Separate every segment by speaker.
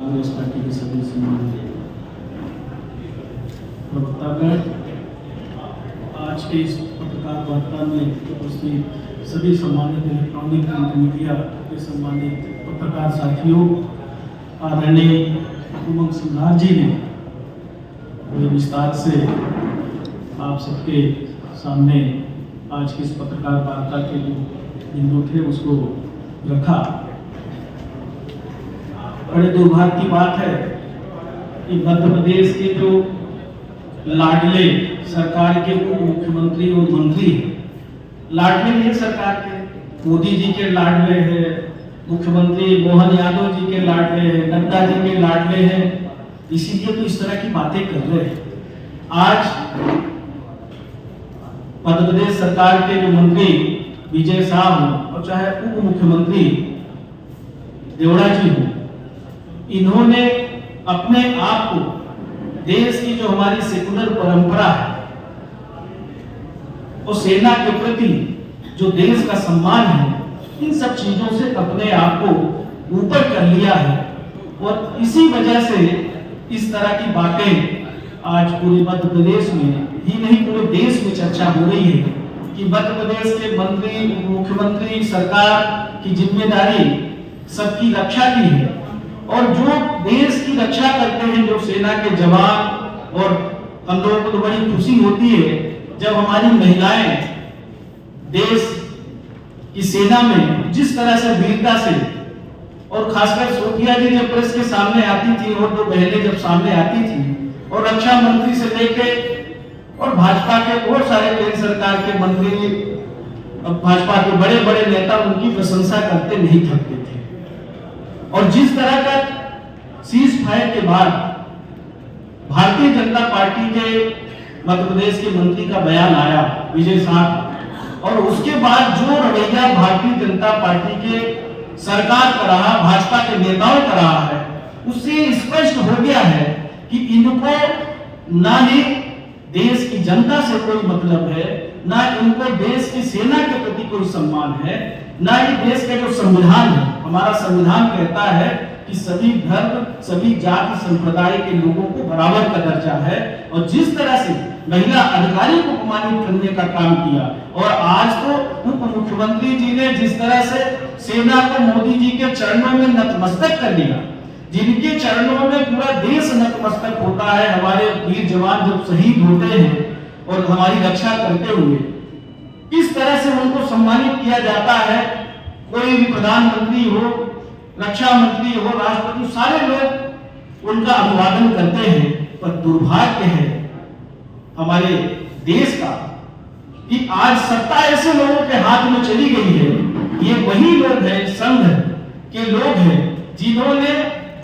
Speaker 1: Congress party के सदस्य महोदय, प्रवक्तागण, आज के इस पत्रकार वार्ता में उपस्थित सभी सम्मानित इलेक्ट्रॉनिक प्रिंट मीडिया के सम्मानित पत्रकार साथियों, आदरणीय उमंग सिंघार जी ने बड़े विस्तार से आप सबके सामने आज की इस पत्रकार वार्ता के जो बिंदु थे उसको रखा। बड़े दुर्भाग्य की बात है कि मध्य प्रदेश के जो लाडले सरकार के उप मुख्यमंत्री और मंत्री, लाडले नहीं सरकार के, मोदी जी के लाडले हैं, मुख्यमंत्री मोहन यादव जी के लाडले हैं, नड्डा जी के लाडले हैं, इसीलिए तो इस तरह की बातें कर रहे हैं। आज मध्य प्रदेश सरकार के जो मंत्री विजय साहब हो और चाहे उप मुख्यमंत्री देवड़ा जी हो, इन्होंने अपने आप को देश की जो हमारी सेकुलर परंपरा है और सेना के प्रति जो देश का सम्मान है, इन सब चीजों से अपने आप को ऊपर कर लिया है। और इसी वजह से इस तरह की बातें आज पूरे मध्य प्रदेश में ही नहीं पूरे देश में चर्चा हो रही है कि मध्य प्रदेश के मंत्री, मुख्यमंत्री, सरकार की जिम्मेदारी सबकी रक्षा की है और जो देश की रक्षा करते हैं, जो सेना के जवान, और हम लोगों को तो बड़ी खुशी होती है जब हमारी महिलाएं देश की सेना में जिस तरह से वीरता से, और खासकर सोफिया जी जब प्रेस के सामने आती थी और दो बहनें जब सामने आती थी, और रक्षा मंत्री से लेकर और भाजपा के बहुत सारे केंद्र सरकार के मंत्री, भाजपा के बड़े बड़े नेता उनकी प्रशंसा करते नहीं थकते थे। और जिस तरह का सीज फायर के बाद भारतीय जनता पार्टी के मध्य प्रदेश के मंत्री का बयान आया विजय साहब, और उसके बाद जो रवैया भारतीय जनता पार्टी के सरकार का रहा, भाजपा के नेताओं का रहा है, उससे स्पष्ट हो गया है कि इनको ना ही देश की जनता से कोई मतलब है, ना इनको देश की सेना के प्रति कोई सम्मान है, ना ही देश का जो संविधान है। हमारा संविधान कहता है कि सभी धर्म, सभी जाति संप्रदाय के लोगों को बराबर का दर्जा है, और जिस तरह से महिला अधिकारी को अपमानित करने का काम किया, और आज तो उप मुख्यमंत्री जी ने जिस तरह से सेना को मोदी जी के चरणों में नतमस्तक कर दिया, जिनके चरणों में पूरा देश नतमस्तक होता है, हमारे वीर जवान जब शहीद होते हैं और हमारी रक्षा करते हुए, इस तरह से उनको सम्मानित किया जाता है। कोई भी प्रधानमंत्री हो, रक्षा मंत्री हो, राष्ट्रपति, सारे लोग उनका अभिवादन करते हैं। पर दुर्भाग्य है हमारे देश का कि आज सत्ता ऐसे लोगों के हाथ में चली गई है। ये वही लोग हैं, संघ के लोग हैं, जिन्होंने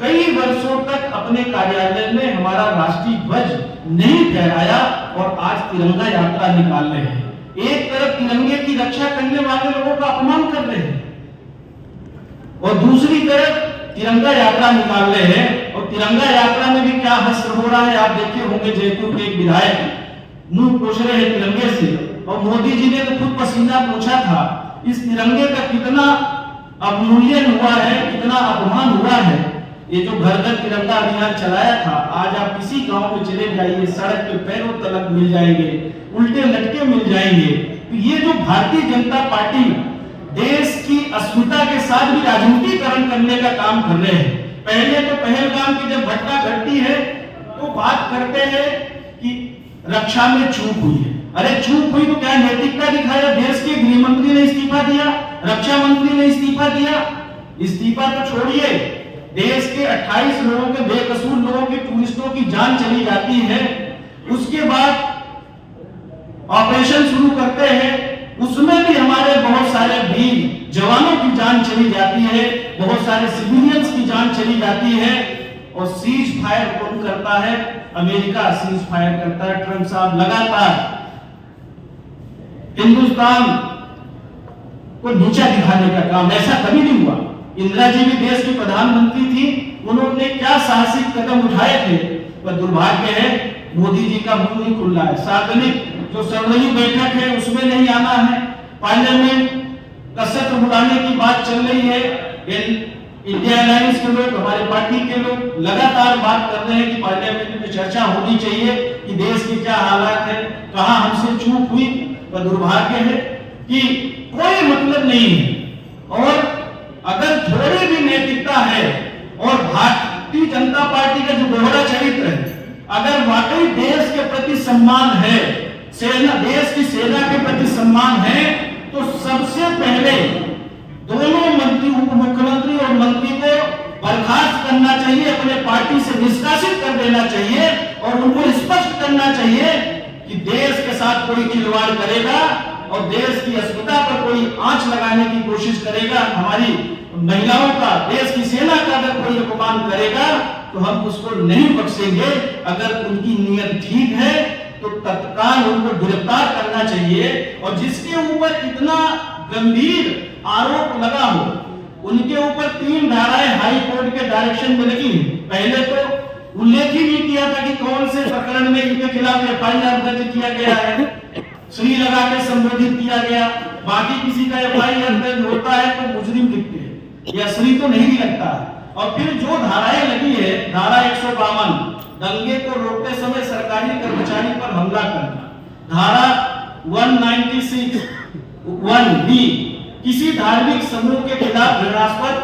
Speaker 1: कई वर्षों तक अपने कार्यालय में हमारा राष्ट्रीय ध्वज नहीं फहराया और आज तिरंगा यात्रा निकाल रहे हैं। एक तरफ तिरंगे की रक्षा करने वाले लोगों का अपमान कर रहे हैं और दूसरी तरफ तिरंगा यात्रा निकाल रहे हैं। और तिरंगा यात्रा में भी क्या हश्र हो रहा है, आप देखे होंगे जयपुर के एक विधायक मुंह पोछ रहे हैं तिरंगे से, और मोदी जी ने तो खुद पसीना पोंछा था। इस तिरंगे का कितना अवमूल्यन हुआ है, कितना अपमान हुआ है। ये जो घर घर तिरंगा अभियान चलाया था, आज आप किसी गांव में चले जाइए, सड़क पे पैरों तलक मिल जाएंगे, उल्टे लटके मिल जाएंगे। तो ये जो भारतीय जनता पार्टी देश की अस्मिता के साथ भी राजनीतिकरण करने का काम कर रहे हैं। पहले तो पहलगाम की जब घटना घटती है तो बात करते हैं कि रक्षा में चूक हुई है। अरे चूक हुई तो क्या नैतिकता दिखाया? देश के गृह मंत्री ने इस्तीफा दिया, रक्षा मंत्री ने इस्तीफा दिया। इस्तीफा तो छोड़िए, देश के 28 लोगों के, बेकसूर लोगों के, टूरिस्टों की जान चली जाती है। उसके बाद ऑपरेशन शुरू करते हैं, उसमें भी हमारे बहुत सारे वीर जवानों की जान चली जाती है, बहुत सारे सिविलियंस की जान चली जाती है। और सीज फायर कौन करता है? अमेरिका सीज फायर करता है। ट्रंप साहब लगातार हिंदुस्तान को नीचा दिखाने का काम, ऐसा कभी नहीं हुआ। इंदिरा जी भी देश की प्रधानमंत्री थी, उन्होंने क्या साहसिक कदम उठाए थे, पर दुर्भाग्य है मोदी जी का मुंह नहीं खुल रहा है। सार्वजनिक जो सर्वदलीय बैठक है उसमें नहीं आना है, पार्लियामेंट का सत्र बुलाने की बात चल रही है, इंडिया अलायंस के लोग, हमारे पार्टी के लोग लगातार बात कर रहे हैं कि पार्लियामेंट में चर्चा होनी चाहिए कि देश की क्या हालात है, कहां हमसे चूक हुई। पर दुर्भाग्य है कि कोई मतलब नहीं है। और अगर थोड़ी भी नैतिकता है और भारतीय जनता पार्टी का जो दोहरा चरित्र है, अगर वाकई देश के प्रति सम्मान है, सेना, देश की सेना के प्रति सम्मान है, तो सबसे पहले दोनों मंत्री, उप मुख्यमंत्री और मंत्री को बर्खास्त करना चाहिए, अपने पार्टी से निष्कासित कर देना चाहिए और उनको स्पष्ट करना चाहिए कि देश के साथ कोई खिलवाड़ करेगा और देश की अस्मिता पर कोई आंच लगाने की कोशिश करेगा, हमारी महिलाओं का, देश की सेना का अगर कोई अपमान करेगा तो हम उसको नहीं बख्शेंगे। अगर उनकी नीयत ठीक है तो तत्काल उनको गिरफ्तार करना चाहिए और जिसके ऊपर इतना गंभीर आरोप लगा हो, उनके ऊपर 3 धाराएं हाई कोर्ट के डायरेक्शन में लगी। पहले तो उल्लेख ही नहीं किया था कि कौन से प्रकरण में इनके खिलाफ एफआईआर दर्ज किया गया है, श्री लगा के संबोधित किया गया। बाकी किसी का एफआईआर दर्ज होता है तो मुजरिम लिखते हैं, या श्री तो नहीं लगता। और फिर जो धाराएं लगी है, धारा 152 दंगे को रोकते समय सरकारी कर्मचारी पर हमला करना, धारा 196 1B किसी धार्मिक समूह के खिलाफ घृणास्पद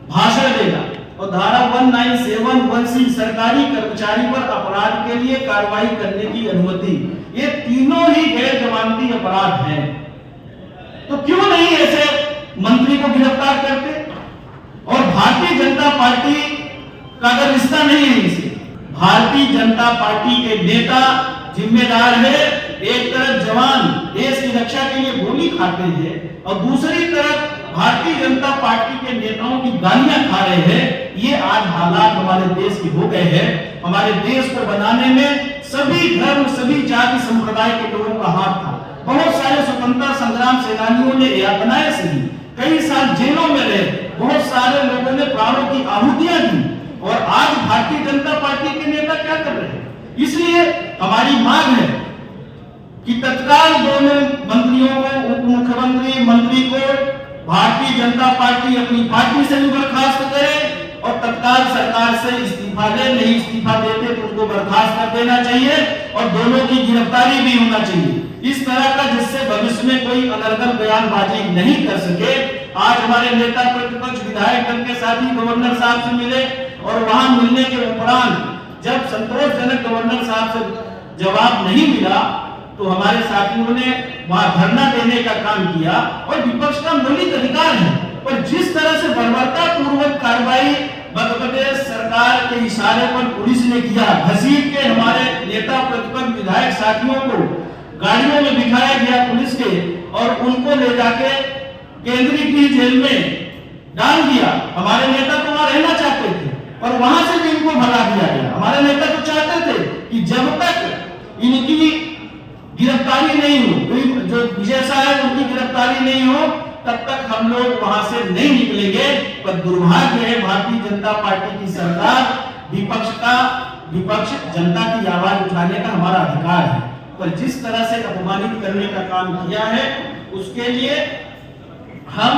Speaker 1: भाषण देना, और धारा 197 1C सरकारी कर्मचारी पर अपराध के लिए कार्रवाई करने की अनुमति। ये तीनों ही गैर जमानती अपराध हैं। तो क्यों नहीं ऐसे मंत्री को गिरफ्तार करते? और भारतीय जनता पार्टी का अगर रिश्ता नहीं है इसे, भारतीय जनता पार्टी के नेता जिम्मेदार है, एक तरफ जवान देश की रक्षा के लिए गोली खाते हैं और दूसरी तरफ भारतीय जनता पार्टी के नेताओं की गालियां खा रहे हैं। ये आज हालात हमारे देश के हो गए हैं। हमारे देश को बनाने में सभी धर्म, सभी जाति संप्रदाय के लोगों का हाथ था। बहुत सारे स्वतंत्रता संग्राम सेनानियों ने यातनाएं सही, कई साल जेलों में रहे, बहुत सारे लोगों ने प्राणों की आहुतियां दी, और आज भारतीय जनता पार्टी के नेता क्या कर रहे हैं? इसलिए हमारी मांग है कि तत्काल दोनों मंत्रियों को, उप मुख्यमंत्री, मंत्री को भारतीय जनता पार्टी अपनी पार्टी से भी बर्खास्त करे और तत्काल सरकार से इस्तीफा दे। नहीं इस्तीफा देते तो उनको बर्खास्त कर देना चाहिए और दोनों की गिरफ्तारी भी होना चाहिए, इस तरह का, जिससे भविष्य में कोई अनर्गल बयानबाजी नहीं कर सके। आज हमारे नेता प्रतिपक्ष विधायक दल के साथी गवर्नर साहब से मिले और वहां मिलने के उपरांत जब संतोषजनक गवर्नर साहब से जवाब नहीं मिला तो हमारे साथियों ने वहां धरना देने का काम किया, और विपक्ष का मौलिक अधिकार है। और जिस तरह से बर्बरता पूर्वक कार्रवाई मध्य प्रदेश सरकार के इशारे पर पुलिस ने किया, घसीट के हमारे नेता प्रतिपक्ष विधायक साथियों को गाड़ियों में बिठाया गया पुलिस के और उनको ले जाके केंद्रीय गृह जेल में डाल दिया। हमारे नेता तो वहां रहना चाहते थे और वहां से भी इनको भगा दिया गया। हमारे नेता तो चाहते थे कि जब तक इनकी गिरफ्तारी नहीं हो, जो विजय शाह है उनकी गिरफ्तारी नहीं हो, तब तक हम लोग वहां से नहीं निकलेंगे। पर दुर्भाग्य है, भारतीय जनता पार्टी की सरकार, विपक्ष जनता की आवाज उठाने का हमारा अधिकार है, पर जिस तरह से अपमानित करने का काम किया है उसके लिए हम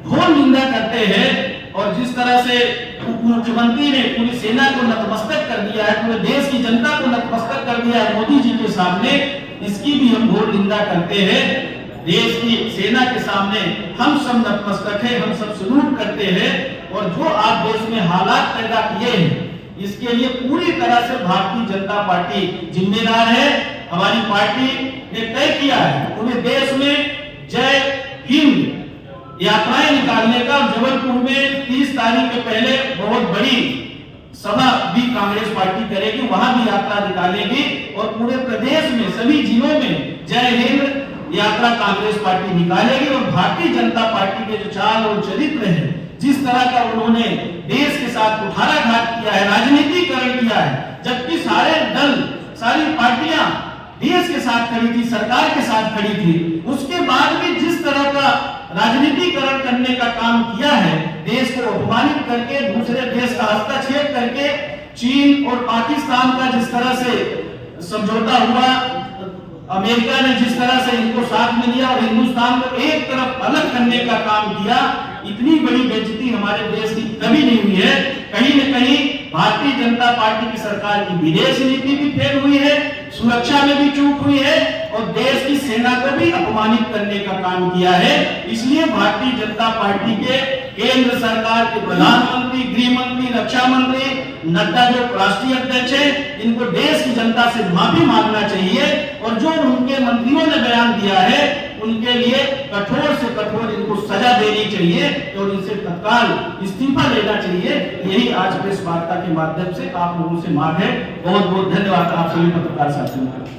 Speaker 1: घोर निंदा करते हैं। और जिस तरह से उप मुख्यमंत्री ने पूरी सेना को नतमस्तक कर दिया है, पूरे देश की जनता को नतमस्तक कर दिया है मोदी जी के सामने, इसकी भी हम घोर निंदा करते हैं। देश की सेना के सामने हम सब नतमस्तक हैं, हम सब सलूट करते हैं, और जो आप देश में हालात पैदा किए हैं इसके लिए पूरी तरह से भारतीय जनता पार्टी जिम्मेदार है। हमारी पार्टी ने तय किया है पूरे देश में जय हिंद यात्राएं निकालने का। जबलपुर में 30 तारीख के पहले बहुत बड़ी सभा भी कांग्रेस पार्टी करेगी, वहां भी यात्रा निकालेगी, और पूरे प्रदेश में सभी जिलों में जय हिंद यात्रा कांग्रेस पार्टी निकालेगी। और भारतीय जनता पार्टी के जो चाल और चरित्र है, जिस तरह का उन्होंने देश के साथ कुठाराघात किया है, राजनीतिकरण किया है, जबकि सारे दल, सारी पार्टियां देश के साथ खड़ी थी, सरकार के साथ खड़ी थी, उसके बाद भी जिस तरह का राजनीतिकरण करने का काम किया है, देश को अपमानित करके, दूसरे देश का हस्तक्षेप करके, चीन और पाकिस्तान का जिस तरह से समझौता हुआ, अमेरिका ने जिस तरह से इनको साथ में लिया और हिंदुस्तान को एक तरफ अलग करने का काम किया, इतनी बड़ी बेइज्जती हमारे देश की कभी नहीं हुई है। कहीं न कहीं भारतीय जनता पार्टी की सरकार की विदेश नीति भी फेल हुई है, सुरक्षा में भी चूक हुई है और देश की सेना को भी अपमानित करने का काम किया है। इसलिए भारतीय जनता पार्टी के केंद्र सरकार के प्रधानमंत्री, गृह मंत्री, रक्षा मंत्री, नड्डा जो राष्ट्रीय अध्यक्ष है, इनको देश की जनता से माफी मांगना चाहिए और जो उनके मंत्रियों ने बयान दिया है उनके लिए कठोर से कठोर इनको सजा देनी चाहिए और इनसे तत्काल इस्तीफा लेना चाहिए। यही आज प्रेस वार्ता के माध्यम से आप लोगों से मांग है। बहुत बहुत धन्यवाद आप सभी पत्रकार साथियों का।